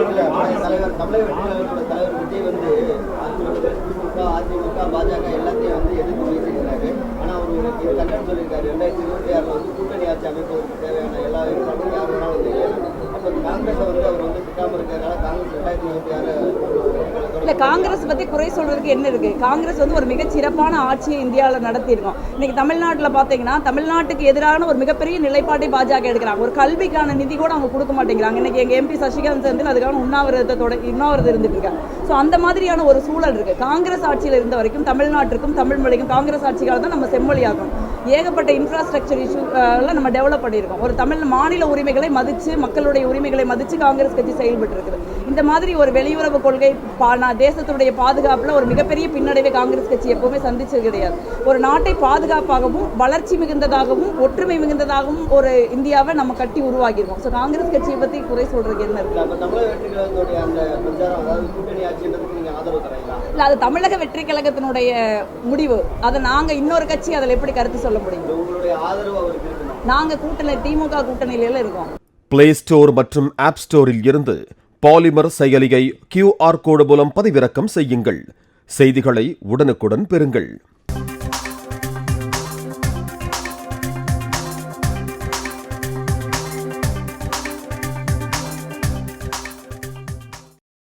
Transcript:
தலைவர் தமிழக வெற்றியாளர்களோட தலைவர் விஜய் வந்து திமுக, அதிமுக, பாஜக எல்லாத்தையும் வந்து எதிர்த்து பேசியிருக்காரு. ஆனா அவர் இது கண்டனம் சொல்லியிருக்காரு. 2026 வந்து கூட்டணி ஆட்சி அமைப்பதற்கு தேவையான எல்லா ஏற்பாடும் யார் வேணாலும் வந்து அப்ப காங்கிரஸ் வந்து அவர் வந்து திட்டாம இருக்கிறதுனால காங்கிரஸ் 2026 இல்ல காங்கிரஸ் பத்தி குறை சொல்றதுக்கு என்ன இருக்கு? காங்கிரஸ் வந்து ஒரு மிகச் சிறப்பான ஆட்சியை இந்தியாவில் நடத்தியிருக்கோம். இன்னைக்கு தமிழ்நாட்டில் பாத்தீங்கன்னா தமிழ்நாட்டுக்கு எதிரான ஒரு மிகப்பெரிய நிலைப்பாட்டை பாஜக எடுக்கிறாங்க. ஒரு கல்விக்கான நிதி கூட அவங்க கொடுக்க மாட்டேங்கிறாங்க. இன்னைக்கு எங்க எம்பி சசிகாந்த் செந்தில் அதுக்கான உண்ணாவிரதம் இருந்துட்டு இருக்காங்க. ஸோ அந்த மாதிரியான ஒரு சூழல் இருக்கு. காங்கிரஸ் ஆட்சியில் இருந்த வரைக்கும் தமிழ்நாட்டிற்கும் தமிழ் மொழிக்கும் காங்கிரஸ் ஆட்சிக்கால தான் நம்ம செம்மொழியாகணும். ஏகப்பட்ட இன்ஃப்ராஸ்ட்ரக்சர் இஷ்யூ நம்ம டெவலப் பண்ணியிருக்கோம். ஒரு தமிழ் மாநில உரிமைகளை மதிச்சு மக்களுடைய உரிமைகளை மதிச்சு காங்கிரஸ் கட்சி செயல்பட்டு இருக்குது. இந்த மாதிரி ஒரு வெளியுறவு கொள்கை தேசத்துடைய பாதுகாப்புல ஒரு மிகப்பெரிய பின்னடைவை காங்கிரஸ் கட்சி எப்பவுமே சந்திச்சது கிடையாது. ஒரு நாட்டை பாதுகாப்பாகவும் வளர்ச்சி மிகுந்ததாகவும் ஒற்றுமை மிகுந்ததாகவும் ஒரு இந்தியாவை நம்ம கட்டி உருவாக்கியிருக்கோம். ஸோ காங்கிரஸ் கட்சியை பத்தி குறை சொல்றதுக்கு என்ன இருக்கு? இல்ல அது தமிழக வெற்றி கழகத்தினுடைய முடிவு. அதை நாங்க இன்னொரு கட்சி அதில் எப்படி கருத்து சொல்ல முடியும்? நாங்க கூட்டணி திமுக கூட்டணியில இருக்கோம். பிளே ஸ்டோர் மற்றும் ஆப் ஸ்டோரில் இருந்து பாலிமர் செயலியை QR கோடு மூலம் பதிவிறக்கம் செய்யுங்கள். செய்திகளை உடனுக்குடன் பெறுங்கள்.